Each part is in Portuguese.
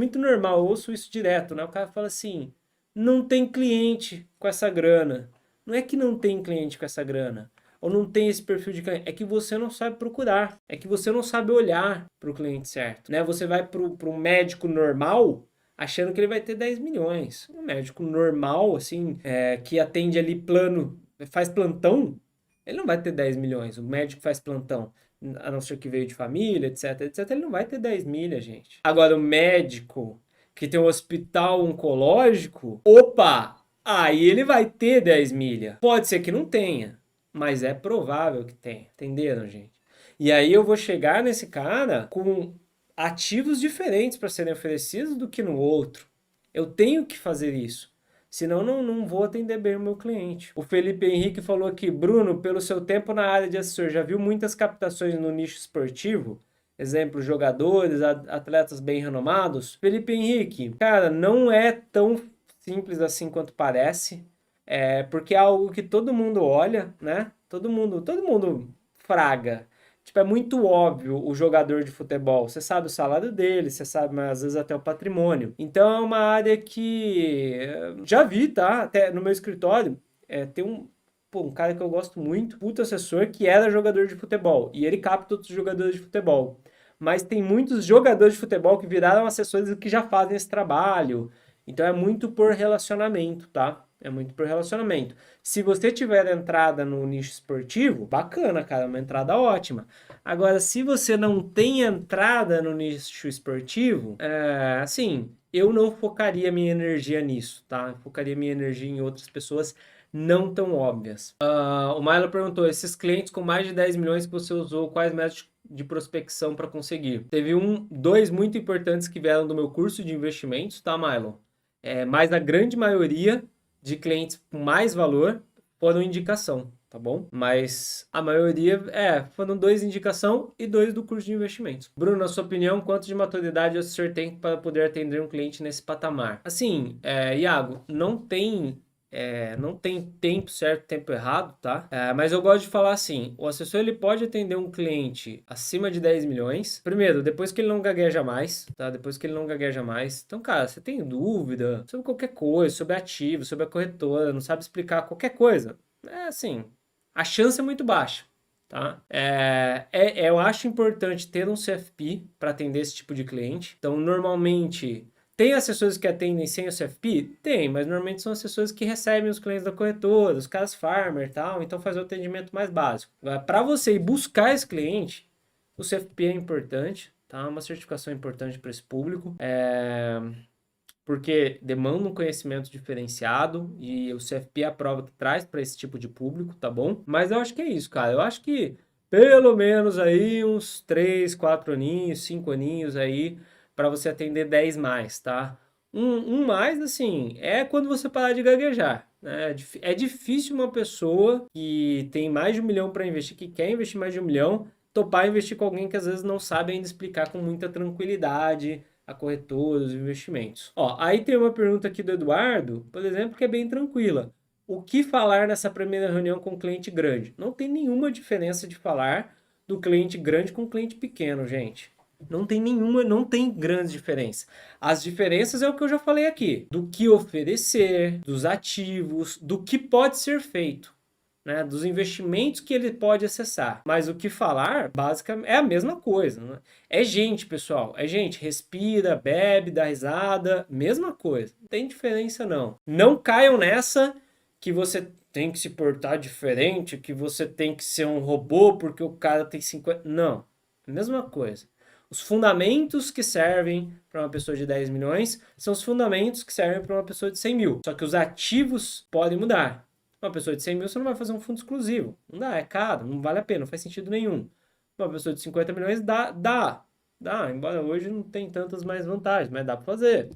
muito normal, eu ouço isso direto, né? O cara fala assim, não tem cliente com essa grana. Não é que não tem cliente com essa grana, ou não tem esse perfil de cliente, é que você não sabe procurar, é que você não sabe olhar para o cliente certo, né? Você vai para um médico normal achando que ele vai ter 10 milhões. Um médico normal, assim, que atende ali plano, faz plantão, ele não vai ter 10 milhões. O médico faz plantão, a não ser que veio de família, etc, etc, ele não vai ter 10 milha, gente. Agora, o médico que tem um hospital oncológico, opa, aí ele vai ter 10 milha. Pode ser que não tenha, mas é provável que tenha. Entenderam, gente? E aí eu vou chegar nesse cara com ativos diferentes para serem oferecidos do que no outro. Eu tenho que fazer isso. Senão não vou atender bem o meu cliente. O Felipe Henrique falou aqui, Bruno, pelo seu tempo na área de assessor, já viu muitas captações no nicho esportivo? Exemplo, jogadores, atletas bem renomados. Felipe Henrique, cara, não é tão simples assim quanto parece. Porque é algo que todo mundo olha, né? Todo mundo fraga. Tipo, é muito óbvio o jogador de futebol. Você sabe o salário dele, você sabe, mas às vezes até o patrimônio. Então é uma área que já vi, tá? Até no meu escritório tem um cara que eu gosto muito, puto assessor, que era jogador de futebol. E ele capta outros jogadores de futebol. Mas tem muitos jogadores de futebol que viraram assessores e que já fazem esse trabalho. Então é muito por relacionamento, tá? É muito por relacionamento. Se você tiver entrada no nicho esportivo, bacana, cara, uma entrada ótima. Agora, se você não tem entrada no nicho esportivo, assim, eu não focaria minha energia nisso, tá? Eu focaria minha energia em outras pessoas não tão óbvias. O Milo perguntou, esses clientes com mais de 10 milhões que você usou, quais métodos de prospecção para conseguir? Teve dois muito importantes que vieram do meu curso de investimentos, tá, Milo? Mas a grande maioria de clientes com mais valor foram indicação, tá bom? Mas a maioria, foram 2 indicação e 2 do curso de investimentos. Bruno, na sua opinião, quanto de maturidade o assessor tem para poder atender um cliente nesse patamar? Assim, Iago, não tem tempo certo, tempo errado, tá? Mas eu gosto de falar assim, o assessor ele pode atender um cliente acima de 10 milhões. Primeiro, depois que ele não gagueja mais, tá? Depois que ele não gagueja mais. Então, cara, você tem dúvida sobre qualquer coisa, sobre ativo, sobre a corretora, não sabe explicar qualquer coisa. Assim, a chance é muito baixa, tá? Eu acho importante ter um CFP para atender esse tipo de cliente. Então, normalmente tem assessores que atendem sem o CFP? Tem, mas normalmente são assessores que recebem os clientes da corretora, os caras farmer e tal, então faz o atendimento mais básico. Para você ir buscar esse cliente, o CFP é importante, tá? Uma certificação importante para esse público, porque demanda um conhecimento diferenciado e o CFP é a prova que traz para esse tipo de público, tá bom? Mas eu acho que é isso, cara. Eu acho que pelo menos aí uns 3, 4 aninhos, 5 aninhos aí para você atender 10 mais, tá? Um mais, assim, é quando você parar de gaguejar, né? É difícil uma pessoa que tem mais de 1 milhão para investir, que quer investir mais de 1 milhão, topar investir com alguém que às vezes não sabe ainda explicar com muita tranquilidade a corretora, os investimentos. Ó, aí tem uma pergunta aqui do Eduardo, por exemplo, que é bem tranquila. O que falar nessa primeira reunião com cliente grande? Não tem nenhuma diferença de falar do cliente grande com o cliente pequeno, gente. Não tem nenhuma, não tem grande diferença. As diferenças é o que eu já falei aqui, do que oferecer, dos ativos, do que pode ser feito, né? Dos investimentos que ele pode acessar. Mas o que falar, basicamente, é a mesma coisa, né? É gente, pessoal, é gente, respira, bebe, dá risada, mesma coisa. Não tem diferença não. Não caiam nessa que você tem que se portar diferente, que você tem que ser um robô porque o cara tem 50. Não, mesma coisa. Os fundamentos que servem para uma pessoa de 10 milhões são os fundamentos que servem para uma pessoa de 100 mil. Só que os ativos podem mudar. Uma pessoa de 100 mil você não vai fazer um fundo exclusivo. Não dá, é caro, não vale a pena, não faz sentido nenhum. Uma pessoa de 50 milhões dá, embora hoje não tem tantas mais vantagens, mas dá para fazer.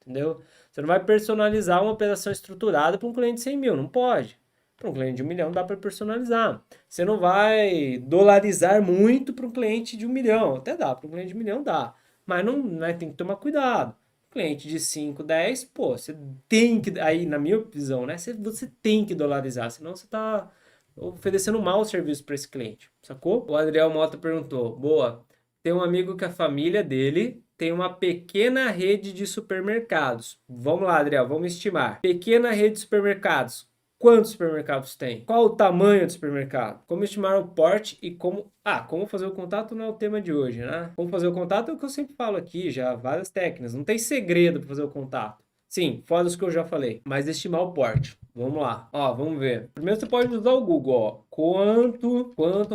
Entendeu? Você não vai personalizar uma operação estruturada para um cliente de 100 mil, não pode. Para um cliente de 1 milhão dá para personalizar. Você não vai dolarizar muito para um cliente de 1 milhão. Até dá, para um cliente de 1 milhão dá. Mas não, né, tem que tomar cuidado. Cliente de 5, 10, pô, você tem que, aí na minha visão, né, você tem que dolarizar, senão você está oferecendo um mau serviço para esse cliente, sacou? O Adriel Mota perguntou, boa, tem um amigo que a família dele tem uma pequena rede de supermercados. Vamos lá, Adriel, vamos estimar. Pequena rede de supermercados. Quantos supermercados tem? Qual o tamanho do supermercado? Como estimar o porte e como... como fazer o contato não é o tema de hoje, né? Como fazer o contato é o que eu sempre falo aqui, já várias técnicas. Não tem segredo para fazer o contato. Sim, fora os que eu já falei. Mas estimar o porte. Vamos lá. Ó, vamos ver. Primeiro você pode usar o Google, ó. Quanto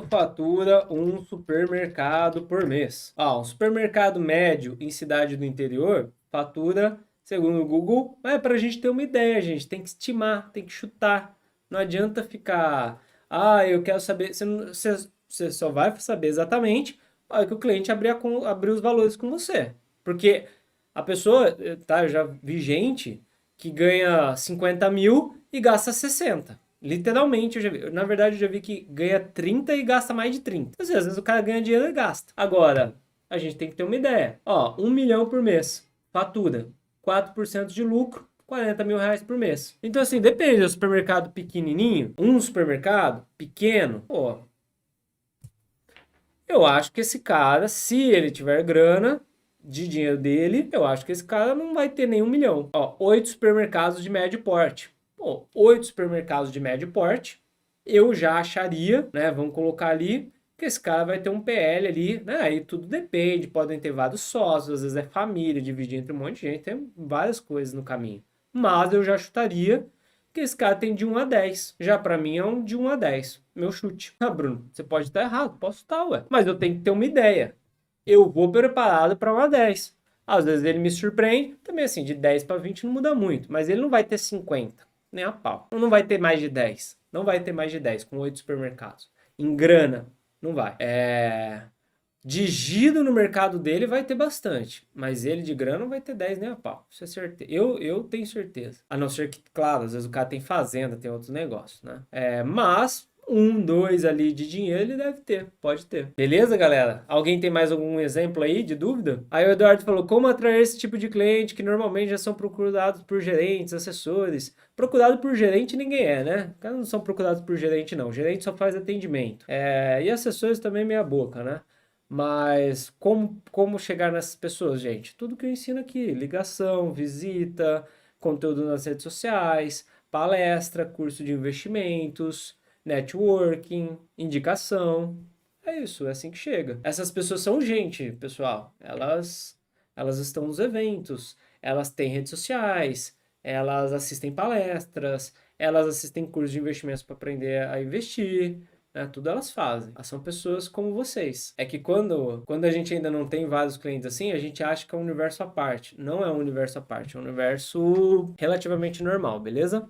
fatura um supermercado por mês? Ó, um supermercado médio em cidade do interior fatura, segundo o Google, é para a gente ter uma ideia, gente. Tem que estimar, tem que chutar. Não adianta ficar... eu quero saber... Você só vai saber exatamente a hora que o cliente abrir os valores com você. Porque a pessoa, tá? Eu já vi gente que ganha 50 mil e gasta 60. Literalmente, eu já vi. Na verdade, eu já vi que ganha 30 e gasta mais de 30. Às vezes o cara ganha dinheiro e gasta. Agora, a gente tem que ter uma ideia. Ó, 1 milhão por mês. Fatura. 4% de lucro. 40 mil reais por mês. Então, assim, depende do supermercado pequenininho. Um supermercado pequeno, pô, eu acho que esse cara, se ele tiver grana de dinheiro dele, eu acho que esse cara não vai ter nem 1 milhão. Ó, 8 supermercados de médio porte. Pô, 8 supermercados de médio porte, eu já acharia, né? Vamos colocar ali que esse cara vai ter um PL ali, né? Aí tudo depende, podem ter vários sócios, às vezes é família, dividir entre um monte de gente, tem várias coisas no caminho. Mas eu já chutaria que esse cara tem de 1 a 10. Já para mim é um de 1 a 10. Meu chute. Ah, Bruno, você pode estar errado, posso estar, ué. Mas eu tenho que ter uma ideia. Eu vou preparado para 1 a 10. Às vezes ele me surpreende, também assim, de 10 para 20 não muda muito, mas ele não vai ter 50, nem a pau. Não vai ter mais de 10. Não vai ter mais de 10 com 8 supermercados. Em grana, não vai. De giro no mercado dele vai ter bastante, mas ele de grana não vai ter 10 nem a pau. Isso é certeza. Eu tenho certeza. A não ser que, claro, às vezes o cara tem fazenda, tem outros negócios, né? Mas 1, 2 ali de dinheiro ele deve ter, pode ter. Beleza, galera? Alguém tem mais algum exemplo aí de dúvida? Aí o Eduardo falou, como atrair esse tipo de cliente que normalmente já são procurados por gerentes, assessores. Procurado por gerente ninguém é, né? Os caras não são procurados por gerente, não. O gerente só faz atendimento. E assessores também meia boca, né? Mas como chegar nessas pessoas, gente? Tudo que eu ensino aqui: ligação, visita, conteúdo nas redes sociais, palestra, curso de investimentos, networking, indicação. É isso, é assim que chega. Essas pessoas são gente, pessoal. Elas estão nos eventos, elas têm redes sociais, elas assistem palestras, elas assistem cursos de investimentos para aprender a investir, né? Tudo elas fazem. Elas são pessoas como vocês. É que quando a gente ainda não tem vários clientes assim, a gente acha que é um universo à parte. Não é um universo à parte, é um universo relativamente normal, beleza?